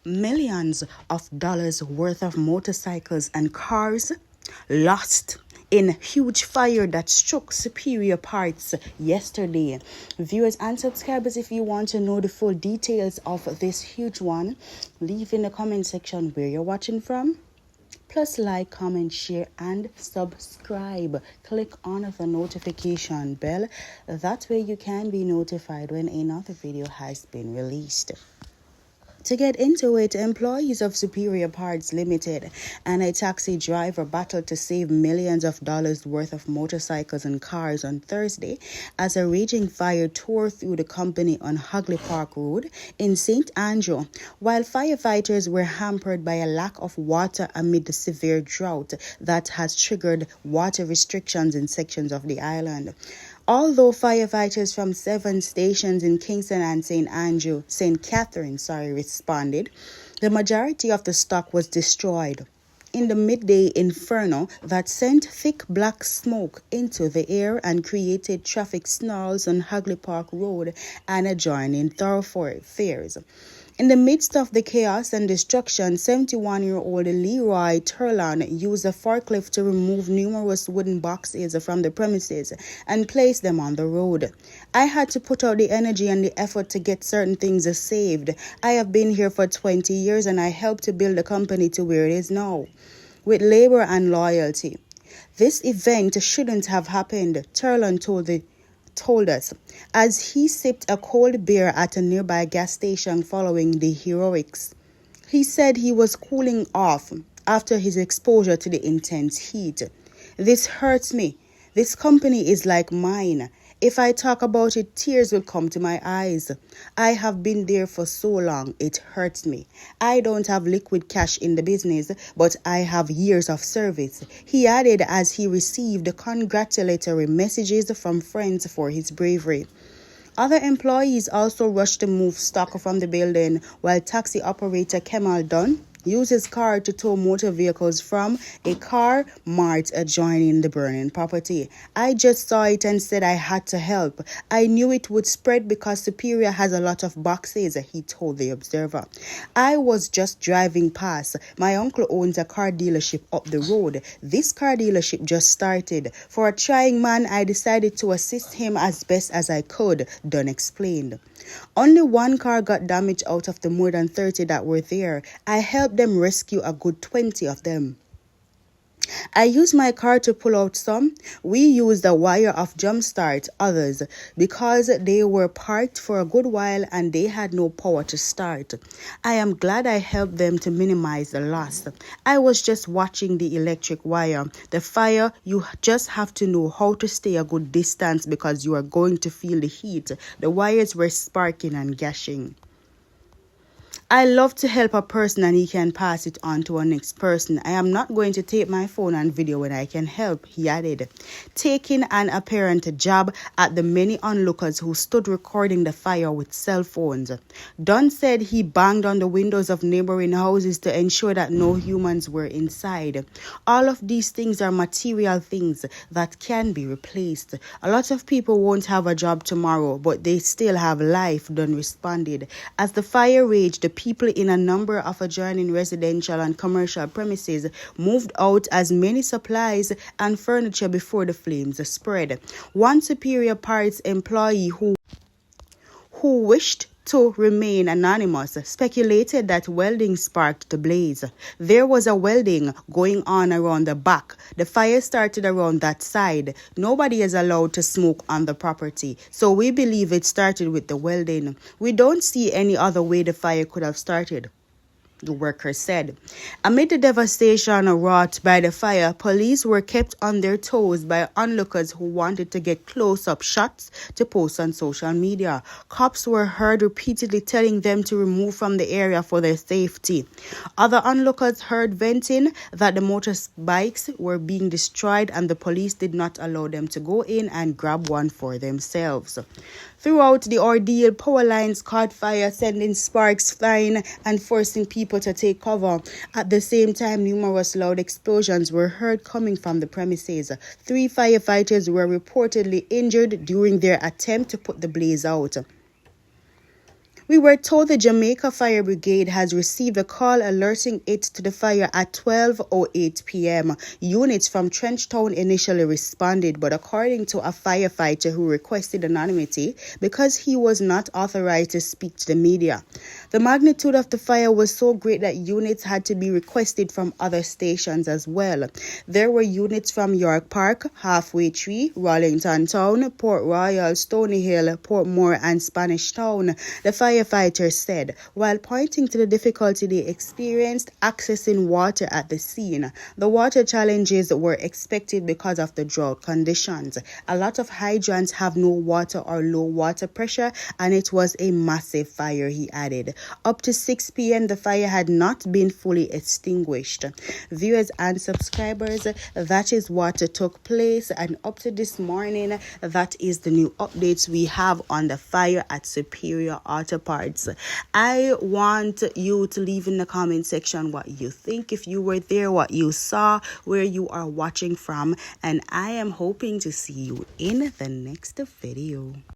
millions of dollars worth of motorcycles and cars lost in huge fire that struck Superior Parts yesterday. Viewers and subscribers, if you want to know the full details of this huge one, leave in the comment section where you're watching from. Plus like, comment, share and subscribe. Click on the notification bell. That way you can be notified when another video has been released. To get into it, employees of Superior Parts Limited and a taxi driver battled to save millions of dollars worth of motorcycles and cars on Thursday as a raging fire tore through the company on Hagley Park Road in St. Andrew, while firefighters were hampered by a lack of water amid the severe drought that has triggered water restrictions in sections of the island. Although firefighters from 7 stations in Kingston and St. Catherine, responded, the majority of the stock was destroyed in the midday inferno that sent thick black smoke into the air and created traffic snarls on Hagley Park Road and adjoining thoroughfares. In the midst of the chaos and destruction, 71-year-old Leroy Turlan used a forklift to remove numerous wooden boxes from the premises and place them on the road. I had to put out the energy and the effort to get certain things saved. I have been here for 20 years and I helped to build the company to where it is now, with labor and loyalty. This event shouldn't have happened, Turlan told us, as he sipped a cold beer at a nearby gas station following the heroics. He said he was cooling off after his exposure to the intense heat. This hurts me. This company is like mine. If I talk about it, tears will come to my eyes. I have been there for so long, it hurts me. I don't have liquid cash in the business, but I have years of service, he added as he received congratulatory messages from friends for his bravery. Other employees also rushed to move stock from the building, while taxi operator Kemal Dunn used his car to tow motor vehicles from a car mart adjoining the burning property. I just saw it and said I had to help. I knew it would spread because Superior has a lot of boxes, he told the Observer. I was just driving past. My uncle owns a car dealership up the road. This car dealership just started. For a trying man, I decided to assist him as best as I could, Dunn explained. Only one car got damaged out of the more than 30 that were there. I helped them rescue a good 20 of them. I used my car to pull out some. We used a wire of jumpstart others because they were parked for a good while and they had no power to start. I am glad I helped them to minimize the loss. I was just watching the electric wire. The fire, you just have to know how to stay a good distance because you are going to feel the heat. The wires were sparking and gashing. I love to help a person and he can pass it on to a next person. I am not going to take my phone and video when I can help, he added, taking an apparent jab at the many onlookers who stood recording the fire with cell phones. Dunn said he banged on the windows of neighboring houses to ensure that no humans were inside. All of these things are material things that can be replaced. A lot of people won't have a job tomorrow, but they still have life, Dunn responded. As the fire raged, the people in a number of adjoining residential and commercial premises moved out as many supplies and furniture before the flames spread. One Superior Parts employee who wished to remain anonymous speculated that welding sparked the blaze. There was a welding going on around the back. The fire started around that side. Nobody is allowed to smoke on the property, so we believe it started with the welding. We don't see any other way the fire could have started, the worker said. Amid the devastation wrought by the fire, police were kept on their toes by onlookers who wanted to get close-up shots to post on social media. Cops were heard repeatedly telling them to remove from the area for their safety. Other onlookers heard venting that the motorbikes were being destroyed and the police did not allow them to go in and grab one for themselves. Throughout the ordeal, power lines caught fire, sending sparks flying and forcing people to take cover. At the same time, numerous loud explosions were heard coming from the premises. 3 firefighters were reportedly injured during their attempt to put the blaze out. We were told the Jamaica Fire Brigade has received a call alerting it to the fire at 12:08 p.m. Units from Trenchtown initially responded, but according to a firefighter who requested anonymity because he was not authorized to speak to the media, the magnitude of the fire was so great that units had to be requested from other stations as well. There were units from York Park, Halfway Tree, Rollington Town, Port Royal, Stony Hill, Portmore, and Spanish Town, the firefighter said, while pointing to the difficulty they experienced accessing water at the scene. The water challenges were expected because of the drought conditions. A lot of hydrants have no water or low water pressure, and it was a massive fire, he added. Up to 6 p.m., the fire had not been fully extinguished. Viewers and subscribers, that is what took place, and up to this morning, that is the new updates we have on the fire at Superior Auto Parts. I want you to leave in the comment section what you think, if you were there, what you saw, where you are watching from, and I am hoping to see you in the next video.